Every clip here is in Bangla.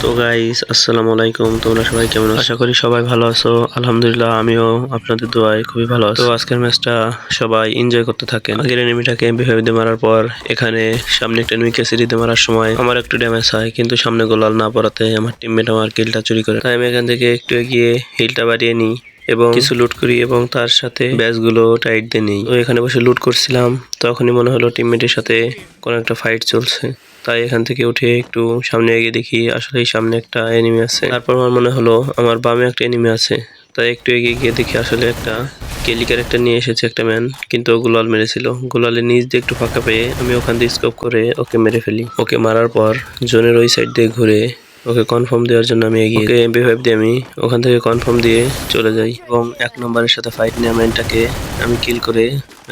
তো গাইস আসসালামু আলাইকুম, তোমরা সবাই কেমন আছো? আশা করি সবাই ভালো আছো। আলহামদুলিল্লাহ আমিও আপনাদের দোয়ায় খুবই ভালো আছি। তো আজকের ম্যাচটা সবাই এনজয় করতে থাকেন। আগের এনিমিটাকে বিহেভ দিয়ে মারার পর এখানে সামনে একটা এনিমিকে সিরিতে মারার সময় আমার একটু ড্যামেজ হয়, কিন্তু সামনে গোলাল না পড়াতে আমার টিমমেট আমার কিলটা চুরি করে। তাই আমি এখান থেকে একটু এগিয়ে হিলটা বাড়িয়ে নিই এবং কিছু লুট করি এবং তার সাথে ব্যাচগুলো টাইট দিয়ে নিই। তো এখানে বসে লুট করছিলাম, তখনই মনে হলো টিমমেটের সাথে কোনো একটা ফাইট চলছে। তাই এখান থেকে উঠে একটু সামনে এগিয়ে দেখি আসলে সামনে একটা এনিমি আছে। তারপর আমার মনে হলো আমার বামে একটা এনিমি আছে, তাই একটু এগিয়ে গিয়ে দেখি আসলে একটা কেলি ক্যারেক্টার নিয়ে এসেছে একটা ম্যান, কিন্তু ও গুলাল মেরেছিল। গুলালের নিচ দিয়ে একটু ফাঁকা পেয়ে আমি ওখান দিয়ে স্কোপ করে ওকে মেরে ফেলি। ওকে মারার পর জোনের ওই সাইড দিয়ে ঘুরে ওকে কনফার্ম দেওয়ার জন্য আমি এগিয়ে ওকে এমপি5 দিয়ে আমি ওখান থেকে কনফার্ম দিয়ে চলে যাই এবং 1 নম্বরের সাথে ফাইট নেওয়া ম্যানটাকে আমি কিল করে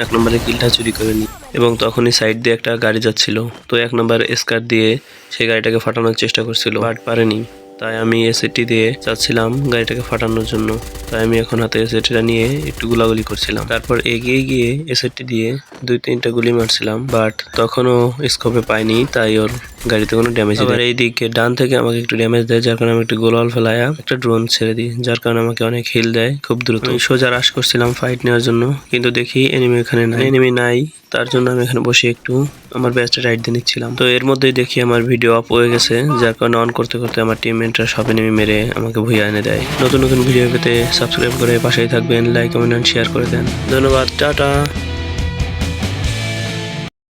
1 নম্বরের কিলটা চুরি করে নিই। এবং তখনই সাইড দিয়ে একটা গাড়ি যাচ্ছিল, তো 1 নম্বর স্কার দিয়ে সেই গাড়িটাকে ফাটানোর চেষ্টা করছিল, বাট পারেনি। তাই আমি এসএটি দিয়ে যাচ্ছিলাম গাড়িটাকে ফাটানোর জন্য। তাই আমি এখন হাতে এসএটিটা নিয়ে একটু গুলাগুলি করছিলাম। তারপর এগিয়ে গিয়ে এসএটি দিয়ে 2-3টা গুলি মারছিলাম, বাট তখনও স্কোপে পাইনি, তাই ওর গাড়িতে কোনো ড্যামেজ নেই। আবার এইদিকে ডান থেকে আমাকে একটু ড্যামেজ দেয়, যার কারণে আমি একটু গোলাল ফেলায়া একটা ড্রোন ছেড়ে দিই, যার কারণে আমাকে অনেক হিল দেয় খুব দ্রুত। আমি সোজা রাশ করছিলাম ফাইট নেওয়ার জন্য, কিন্তু দেখি এনিমি এখানে নাই। এনিমি নাই, তার জন্য আমি এখানে বসে একটু আমার ব্যাচটা রাইড দিয়ে নিচ্ছিলাম। তো এর মধ্যেই দেখি আমার ভিডিও আপ হয়ে গেছে, যার কারণে অন করতে করতে আমার টিমমেটরা সব এনিমি মেরে আমাকে ভুইয়া এনে দেয়। নতুন নতুন ভিডিও পেতে সাবস্ক্রাইব করে পাশেই থাকবেন, লাইক কমেন্ট শেয়ার করে দেন। ধন্যবাদ, টাটা।